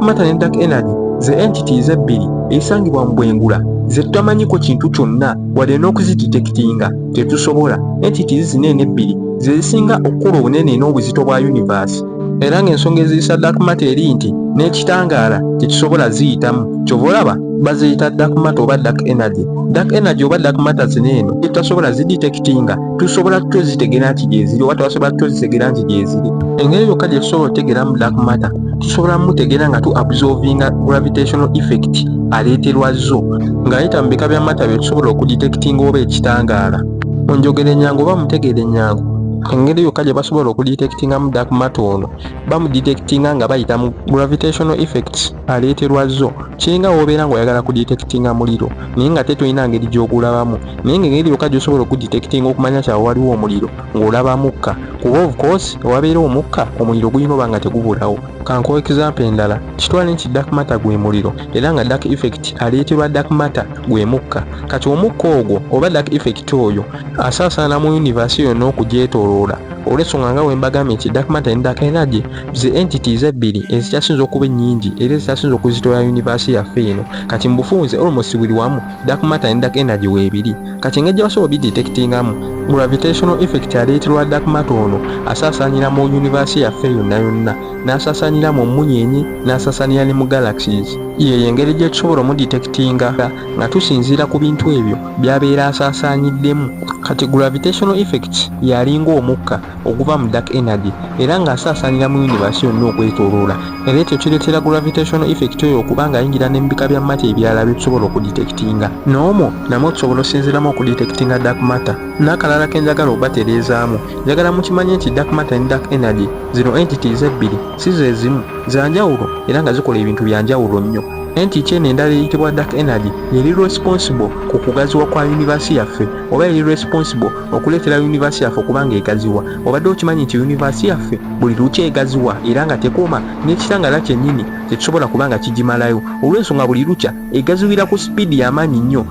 matter ne dark energy ze entities ebbiri esangibwa mu bwengula ze tutamanyiko kintu kyonna wadde n'okuzidetectinga tetusobola. Entities zino eno ebbiri ze zisinga okukola obunene n'obuzito bwa universe, era ng'ensonga eziyisa dark matter eri nti n'ekitangaala tekisobola ziyitamu. Kyova olaba baziyita dark matter oba dark energy. Dark energy oba dark matter zino eno tutasobola zidetectinga, tusobola tutyo zitegera nti gyeziri oba twasobola tutyo zitegera nti gyeziri. Engeri yokka gye tusobola otegeeramu dark matter, tusobola mutegeera nga tu absorbinga gravitational effect aleeterwa zo ng'ayita mu bika bya matter bye tusobola okudetectinga oba ekitangaala. Onjogera ennyango oba mutegeera ennyango, engeri yokka gye basobola okudetectinga mu dark matter ono bamudetectinga nga bayita mu gravitational effects aleeterwa zo. Kiringa w'obeera ng'oyagala kudetectinga muliro naye nga tetolina ngeri gy'ogulabamu, naye ng'engeri yokka gy'osobola okudetectinga okumanya kyawe waliwo omuliro ng'olaba mukka, kuba of course ewabeera omukka omuliro gulina oba nga tegubulawo. Kankuwa example endala, kitwale nti dark matter gwe muliro era nga dark effect aleeterwa dark matter gwe mukka. Kati omukka ogwo oba dark effect oyo asaasaana mu universe yonna okugyetooloola. Olw'ensonga nga bwe mbagambye nti dark matter ne dark energy ze entities ebbiri ezikyasinza okuba ennyingi era ezikyasinza okuzitola universe yaffe eno. Kati mu bufunze almost buli wamu dark matter ne dark energy weebiri. Kati engeri gye basobola obidetectingamu, gravitational effect aleeterwa dark matter ono asaasaanira mu universe yaffe yonna yonna, n'asaasaanira mu munyenye, n'asaasaanira ne mu galaxies. Yeyo engeri gye tusobola omudetectinga nga tusinziira ku bintu ebyo by'abeera asaasaanyiddemu. Kati gravitational effect yalinga omukka oguva mu dark energy era ng'asaasaanira mu universe yonna okwetooloola, era ekyo kireetera gravitational effect oyo okuba ng'ayingira ne mu bika bya matter ebirala bye tusobola okudetectinga. N'omwo namwo tusobola osinziiramu okudetectinga dark matter. N'akalala ke njagala obatereezaamu, njagala mukimanye nti dark matter ne dark energy zino entities ebbiri si ze zimu, za njawulo era nga zikola ebintu bya njawulo nnyo. Entity eno endala eyitibwa dark energy yeri responsible ku kugaziwa kwa universe yaffe, oba yeri responsible okuleetera universe yaffe okuba ng'egaziwa. Obadde okimanyi nti universe yaffe buli lukya egaziwa era nga tekoma, n'ekitangaala kyennyini tetusobola kuba nga kigimalayo, olw'ensonga buli lukya egaziwira ku speed y'amaanyi nnyo.